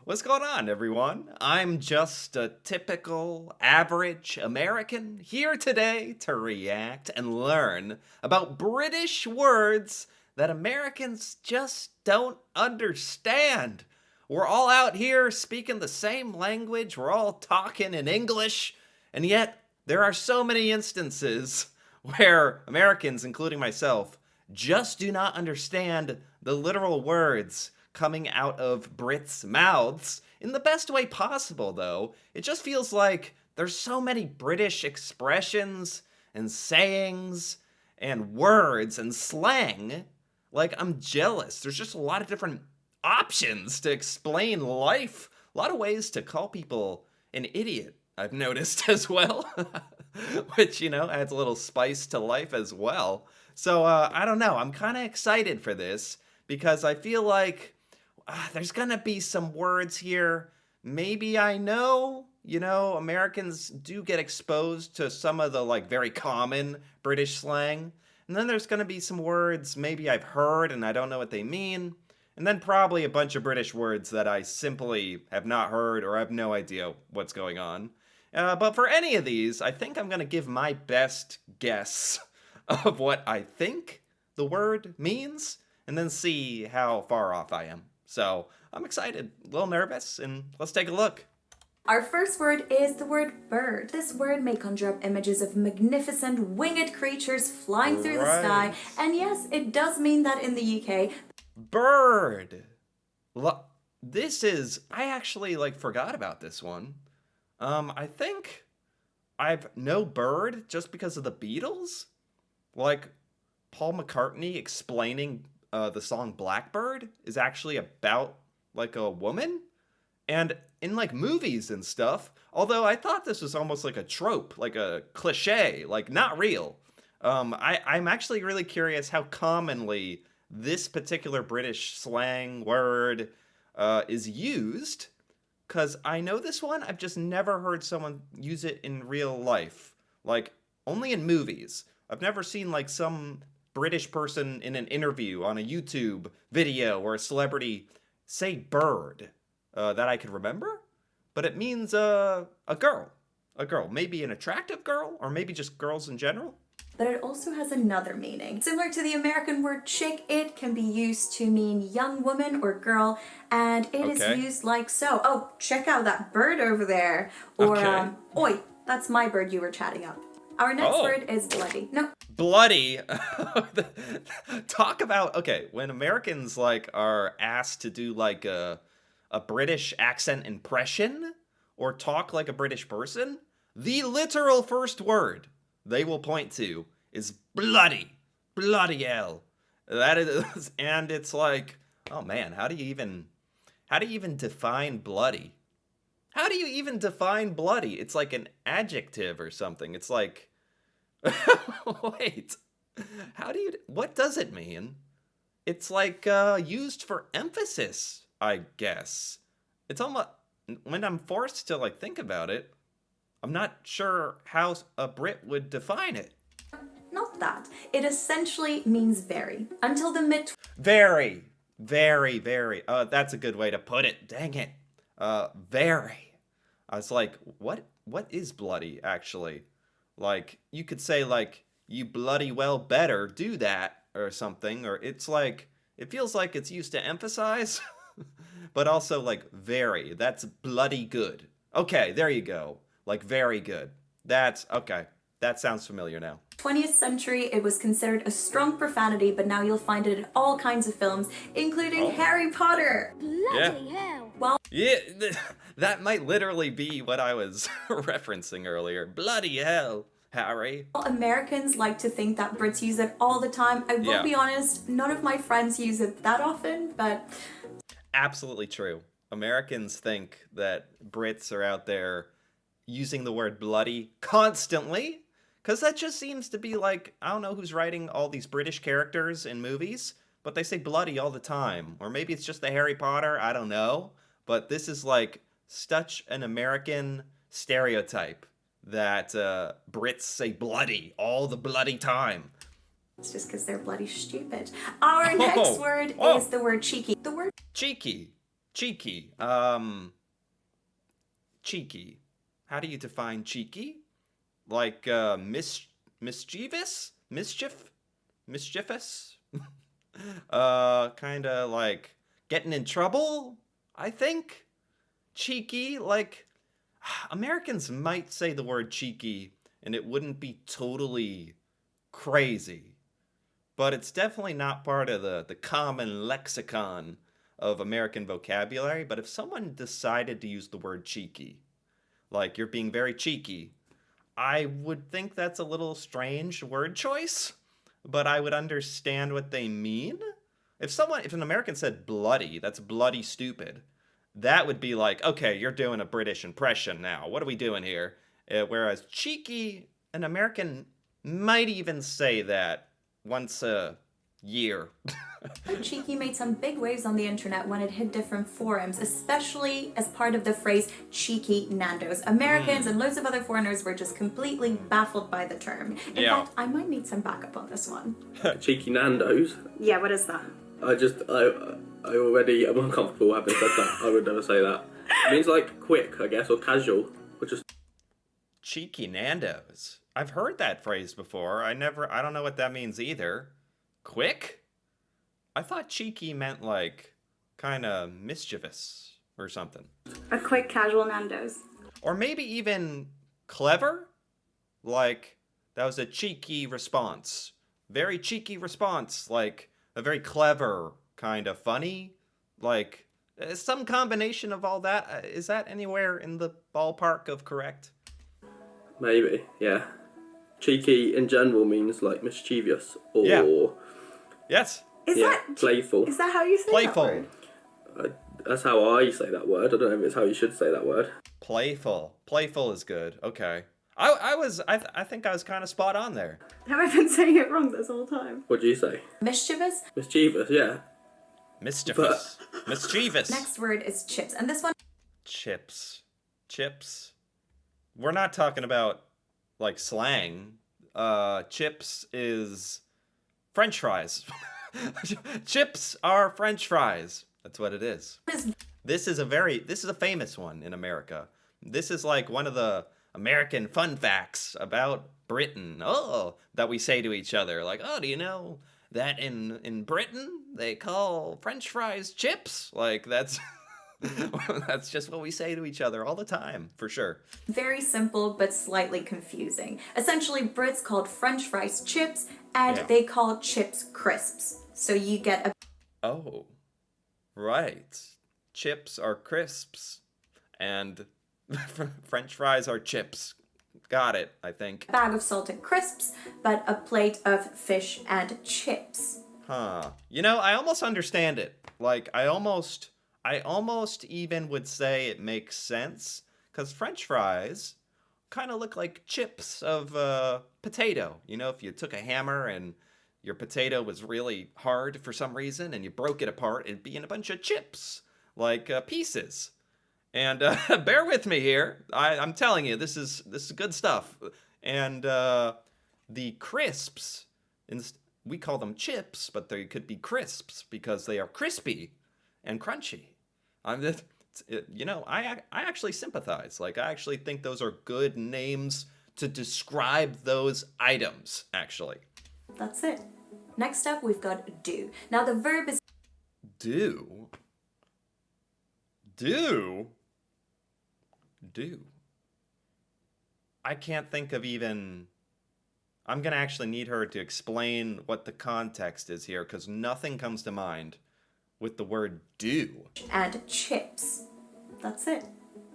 What's going on, everyone? I'm just a typical, average American here today to react and learn about British words that Americans just don't understand. We're all out here speaking the same language, we're all talking in English, and yet there are so many instances where Americans, including myself, just do not understand the literal words coming out of Brits' mouths in the best way possible, though. It just feels like there's so many British expressions and sayings and words and slang. Like, I'm jealous. There's just a lot of different options to explain life, a lot of ways to call people an idiot, I've noticed as well, which, adds a little spice to life as well. So, I don't know. I'm kind of excited for this because I feel like there's gonna be some words here. Maybe I know, Americans do get exposed to some of the very common British slang. And then there's gonna be some words maybe I've heard and I don't know what they mean. And then probably a bunch of British words that I simply have not heard or have no idea what's going on. But for any of these, I think I'm gonna give my best guess of what I think the word means and then see how far off I am. So I'm excited, a little nervous, and let's take a look. Our first word is the word bird. This word may conjure up images of magnificent winged creatures flying through the sky, and yes, it does mean that in the UK. Bird. I actually forgot about this one. I think I've no bird just because of the Beatles. Like Paul McCartney explaining the song Blackbird is actually about a woman, and in movies and stuff, although I thought this was almost like a trope, like a cliche, not real. I'm actually really curious how commonly this particular British slang word is used, because I know this one, I've just never heard someone use it in real life, only in movies. I've never seen some British person in an interview on a YouTube video or a celebrity say bird that I could remember, but it means a girl, maybe an attractive girl, or maybe just girls in general. But it also has another meaning. Similar to the American word chick, it can be used to mean young woman or girl, and it is used like so. Oh, check out that bird over there. Or, oi, that's my bird you were chatting up. Our next word is bloody. No. Bloody. Talk about, when Americans are asked to do a British accent impression or talk like a British person, the literal first word they will point to is bloody. Bloody hell. That is, and it's oh man, how do you even define bloody? How do you even define bloody? It's like an adjective or something. It's wait, what does it mean? It's used for emphasis, I guess. It's almost, when I'm forced to think about it, I'm not sure how a Brit would define it. Not that. It essentially means very. Until the mid... Very. That's a good way to put it. Dang it. Very. I was what is bloody, actually? You could say, you bloody well better do that, or something, or it's it feels like it's used to emphasize, but also, very. That's bloody good. Okay, there you go. Very good. That's, okay. That sounds familiar now. 20th century, it was considered a strong profanity, but now you'll find it in all kinds of films, including Harry Potter. Bloody hell. Well, yeah, that might literally be what I was referencing earlier. Bloody hell, Harry. Americans like to think that Brits use it all the time. I will be honest, none of my friends use it that often, but... Absolutely true. Americans think that Brits are out there using the word bloody constantly, because that just seems to be I don't know who's writing all these British characters in movies, but they say bloody all the time. Or maybe it's just the Harry Potter, I don't know. But this is such an American stereotype that Brits say bloody all the bloody time. It's just because they're bloody stupid. Our next word is the word cheeky. The word cheeky. Cheeky. Cheeky. How do you define cheeky? Like mischievous? Mischievous? Kind of like getting in trouble, I think. Cheeky, like Americans might say the word cheeky and it wouldn't be totally crazy, but it's definitely not part of the common lexicon of American vocabulary. But if someone decided to use the word cheeky, like you're being very cheeky, I would think that's a little strange word choice, but I would understand what they mean. If an American said bloody, that's bloody stupid. That would be like, okay, you're doing a British impression now. What are we doing here? Whereas cheeky, an American might even say that once a year. Cheeky made some big waves on the internet when it hit different forums, especially as part of the phrase cheeky Nando's. Americans and loads of other foreigners were just completely baffled by the term. In fact, I might need some backup on this one. Cheeky Nando's? Yeah, what is that? I already am uncomfortable having said that. I would never say that. It means like quick, I guess, or casual, or just... Cheeky Nando's. I've heard that phrase before. I don't know what that means either. Quick? I thought cheeky meant like kind of mischievous or something. A quick casual Nando's. Or maybe even clever? Like that was a cheeky response. Very cheeky response, like a very clever kind of funny, like some combination of all that. Is that anywhere in the ballpark of correct? Maybe, yeah. Cheeky in general means like mischievous or... Yeah. Yes. Playful. Is that how you say Playful. that word? That's how I say that word. I don't know if it's how you should say that word. Playful. Playful is good. Okay. I think I was kind of spot on there. Have I been saying it wrong this whole time? What do you say? Mischievous? Mischievous, yeah. Mischievous. Mischievous. Next word is chips, and this one... Chips. Chips. We're not talking about, like, slang. Chips is French fries. Chips are French fries. That's what it is. This is a famous one in America. This is like one of the American fun facts about Britain. Oh, that we say to each other. Like, oh, do you know that in Britain they call French fries chips? Like, that's that's just what we say to each other all the time, for sure. Very simple, but slightly confusing. Essentially, Brits called French fries chips, and they call chips crisps. So you get a... Oh, right. Chips are crisps, and French fries are chips. Got it, I think. bag of salted crisps, but a plate of fish and chips. Huh. You know, I almost understand it. Like, I almost even would say it makes sense, because French fries kind of look like chips of potato. You know, if you took a hammer and your potato was really hard for some reason and you broke it apart, it'd be in a bunch of chips, like pieces. And bear with me here. I'm telling you, this is good stuff. And the crisps, we call them chips, but they could be crisps because they are crispy and crunchy. I actually sympathize. Like, I actually think those are good names to describe those items, actually. That's it. Next up, we've got do. Now, the verb is... Do? Do? Do? I can't think of even... I'm going to actually need her to explain what the context is here, because nothing comes to mind with the word do. And chips. That's it.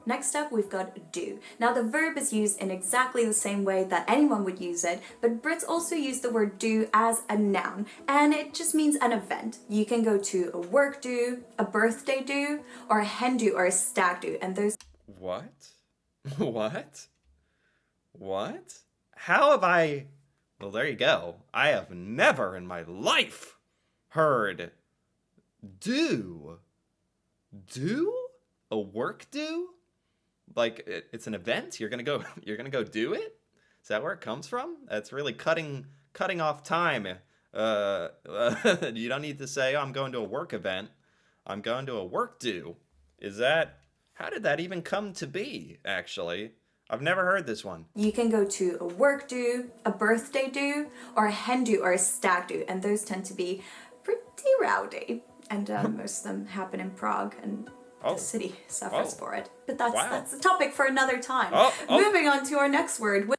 Next up, we've got do. Now, the verb is used in exactly the same way that anyone would use it, but Brits also use the word do as a noun, and it just means an event. You can go to a work do, a birthday do, or a hen do, or a stag do, and those... What? What? What? How have I... Well, there you go. I have never in my life heard do. Do? A work do? Like, it's an event? You're gonna go do it? Is that where it comes from? That's really cutting off time. You don't need to say, oh, I'm going to a work event. I'm going to a work do. How did that even come to be, actually? I've never heard this one. You can go to a work do, a birthday do, or a hen do, or a stag do, and those tend to be pretty rowdy. And most of them happen in Prague, and the city suffers for it. But that's a topic for another time. Moving on to our next word.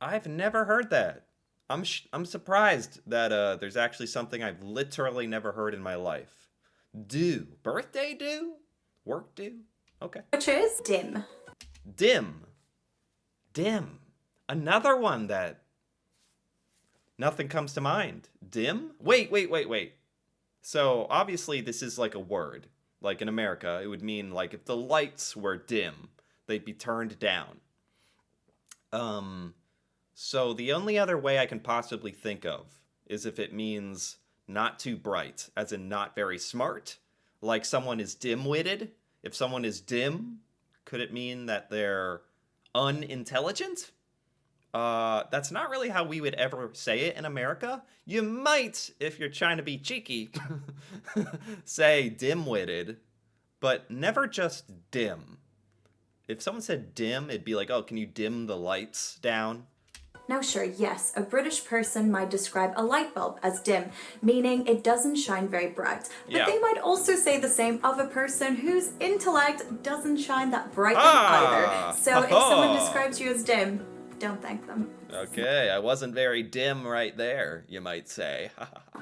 I've never heard that. I'm surprised that there's actually something I've literally never heard in my life. Do. Birthday do? Work do? Okay. Which is dim. Dim. Dim. Another one that nothing comes to mind. Dim? Wait. So obviously this is like a word. Like in America, it would mean like if the lights were dim, they'd be turned down. So the only other way I can possibly think of is if it means not too bright, as in not very smart. Like someone is dim-witted. If someone is dim, could it mean that they're unintelligent? That's not really how we would ever say it in America. You might, if you're trying to be cheeky, say dim-witted, but never just dim. If someone said dim, it'd be like, oh, can you dim the lights down? Now sure, yes, a British person might describe a light bulb as dim, meaning it doesn't shine very bright. But they might also say the same of a person whose intellect doesn't shine that brightly either. So if someone describes you as dim, don't thank them. Okay, I wasn't very dim right there, you might say.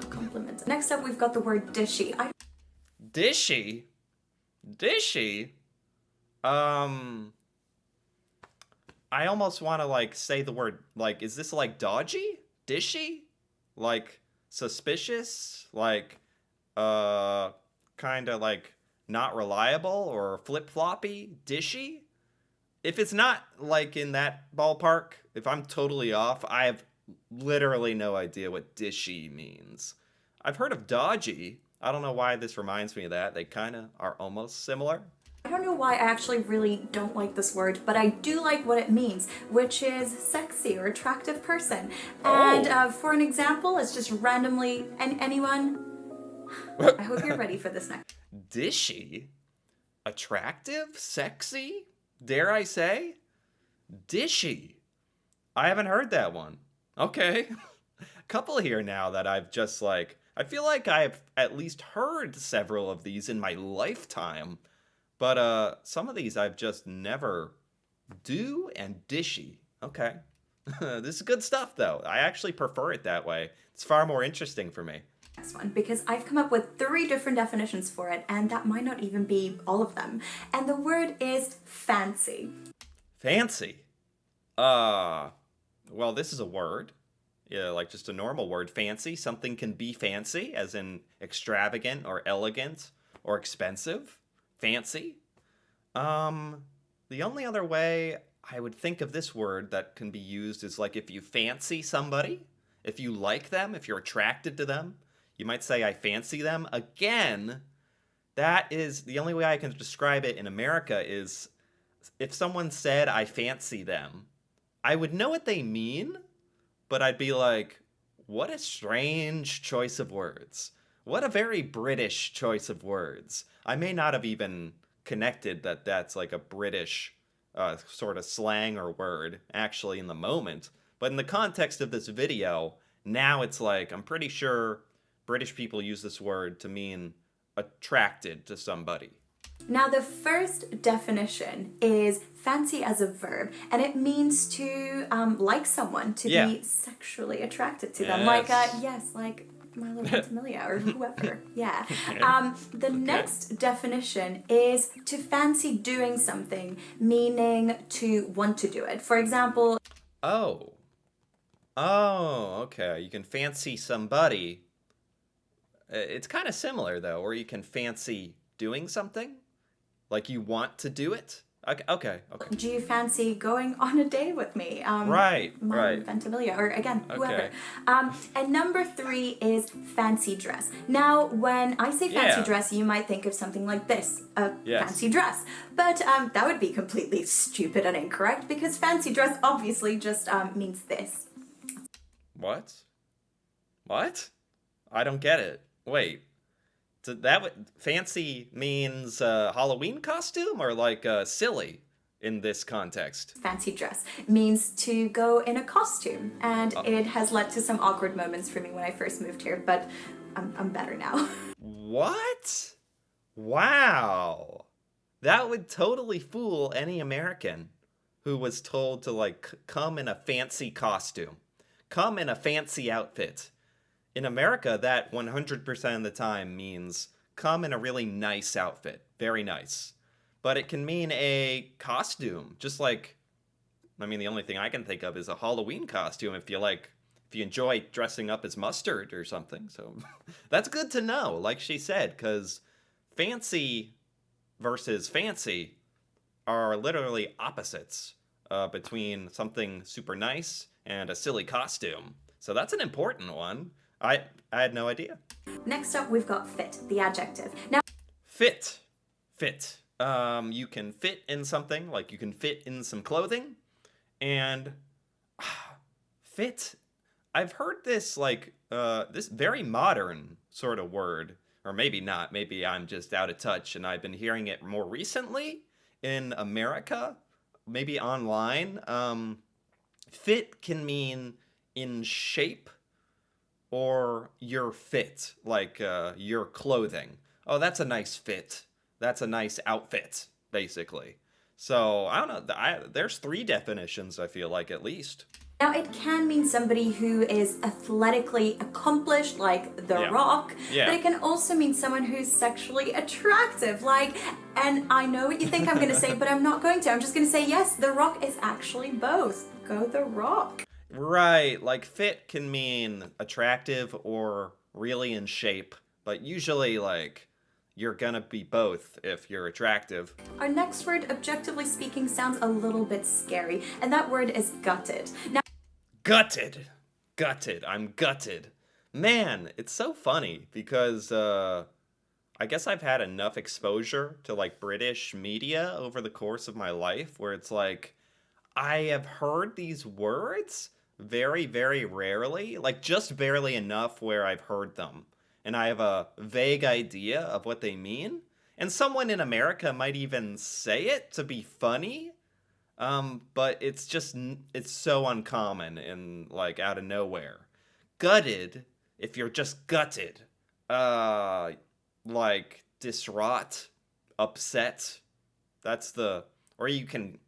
Compliment. Next up, we've got the word dishy. Dishy? Dishy? I almost want to, like, say the word, like, is this, like, dodgy? Dishy? Like, suspicious? Like, kind of, like, not reliable or flip-floppy? Dishy? If it's not, like, in that ballpark, if I'm totally off, I have literally no idea what dishy means. I've heard of dodgy. I don't know why this reminds me of that. They kind of are almost similar. I don't know why I actually really don't like this word, but I do like what it means, which is sexy or attractive person. And for an example, it's just randomly anyone. I hope you're ready for this next. Dishy? Attractive? Sexy? Dare I say? Dishy. I haven't heard that one. Okay. A couple here now that I've just like, I feel like I've at least heard several of these in my lifetime. But some of these I've just never do and dishy. Okay. This is good stuff though. I actually prefer it that way. It's far more interesting for me. Next one, because I've come up with 3 different definitions for it, and that might not even be all of them. And the word is fancy. Fancy? Well, this is a word. Yeah, like just a normal word. Fancy. Something can be fancy, as in extravagant or elegant or expensive. Fancy. The only other way I would think of this word that can be used is like if you fancy somebody, if you like them, if you're attracted to them, you might say, I fancy them. Again, that is the only way I can describe it in America is if someone said, I fancy them, I would know what they mean, but I'd be like, what a strange choice of words. What a very British choice of words. I may not have even connected that that's like a British sort of slang or word actually in the moment. But in the context of this video, now it's like, I'm pretty sure British people use this word to mean attracted to somebody. Now the first definition is fancy as a verb, and it means to like someone, to be sexually attracted to them. Like, like Milo Ventimiglia or whoever. Yeah. The next definition is to fancy doing something, meaning to want to do it. For example... Oh, okay. You can fancy somebody. It's kind of similar, though, or you can fancy doing something. Like you want to do it. Okay. Do you fancy going on a date with me? Right. Ventimiglia, or again, whoever. And number 3 is fancy dress. Now, when I say fancy dress, you might think of something like this, a fancy dress. But that would be completely stupid and incorrect, because fancy dress obviously just means this. What? I don't get it. Wait. So fancy means Halloween costume or like silly in this context? Fancy dress means to go in a costume, and it has led to some awkward moments for me when I first moved here, but I'm better now. What? Wow. That would totally fool any American who was told to like come in a fancy costume, come in a fancy outfit. In America, that 100% of the time means come in a really nice outfit. Very nice. But it can mean a costume. Just like, I mean, the only thing I can think of is a Halloween costume if you enjoy dressing up as Mustard or something. So that's good to know, like she said, because fancy versus fancy are literally opposites between something super nice and a silly costume. So that's an important one. I had no idea. Next up, we've got fit, the adjective. Now, Fit. Fit. You can fit in something, like you can fit in some clothing. And fit, I've heard this this very modern sort of word, or maybe not. Maybe I'm just out of touch and I've been hearing it more recently in America, maybe online. Fit can mean in shape or you're fit, like your clothing. Oh, that's a nice fit. That's a nice outfit, basically. So, I don't know. There's 3 definitions, I feel like, at least. Now, it can mean somebody who is athletically accomplished, like The Rock, Yeah. but it can also mean someone who's sexually attractive, like, and I know what you think I'm going to say, but I'm not going to. I'm just going to say, yes, The Rock is actually both. Go The Rock. Right, like fit can mean attractive or really in shape, but usually, like, you're gonna be both if you're attractive. Our next word, objectively speaking, sounds a little bit scary, and that word is gutted. Now, Gutted. Gutted. I'm gutted. Man, it's so funny because I guess I've had enough exposure to like British media over the course of my life where it's like I have heard these words very, very rarely, like just barely enough where I've heard them. And I have a vague idea of what they mean. And someone in America might even say it to be funny. But it's so uncommon and like out of nowhere. Gutted, if you're just gutted, like distraught, upset. Or you can,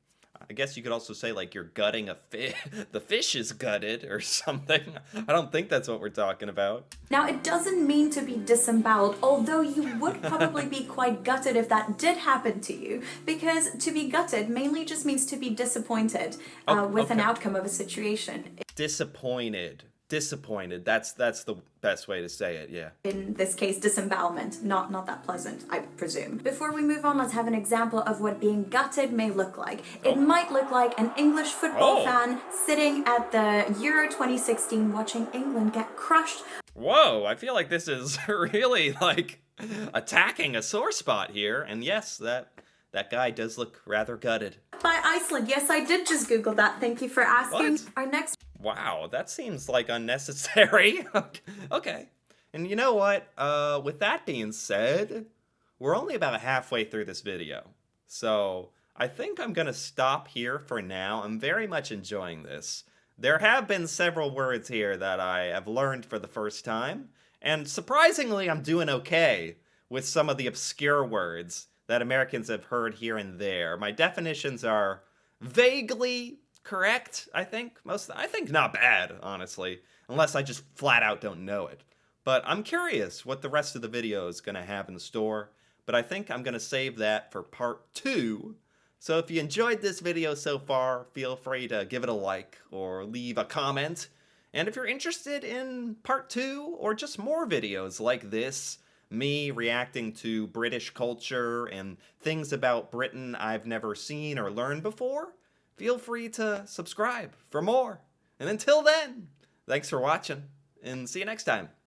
I guess you could also say like you're gutting a fish. The fish is gutted or something. I don't think that's what we're talking about. now, it doesn't mean to be disemboweled, although you would probably be quite gutted if that did happen to you, because to be gutted mainly just means to be disappointed with an outcome of a situation. Disappointed. Disappointed. That's the best way to say it, yeah. In this case, disembowelment. Not that pleasant, I presume. Before we move on, let's have an example of what being gutted may look like. It might look like an English football fan sitting at the Euro 2016 watching England get crushed. Whoa, I feel like this is really like attacking a sore spot here. And yes, that guy does look rather gutted. By Iceland. Yes, I did just Google that. Thank you for asking. What? Our next Wow, that seems like unnecessary. Okay. And you know what? With that being said, we're only about halfway through this video. So I think I'm going to stop here for now. I'm very much enjoying this. There have been several words here that I have learned for the first time. And surprisingly, I'm doing okay with some of the obscure words that Americans have heard here and there. My definitions are vaguely correct, I think. I think not bad, honestly, unless I just flat out don't know it. But I'm curious what the rest of the video is going to have in store, but I think I'm going to save that for part 2. So if you enjoyed this video so far, feel free to give it a like or leave a comment. And if you're interested in part 2 or just more videos like this, me reacting to British culture and things about Britain I've never seen or learned before, feel free to subscribe for more. And until then, thanks for watching, and see you next time.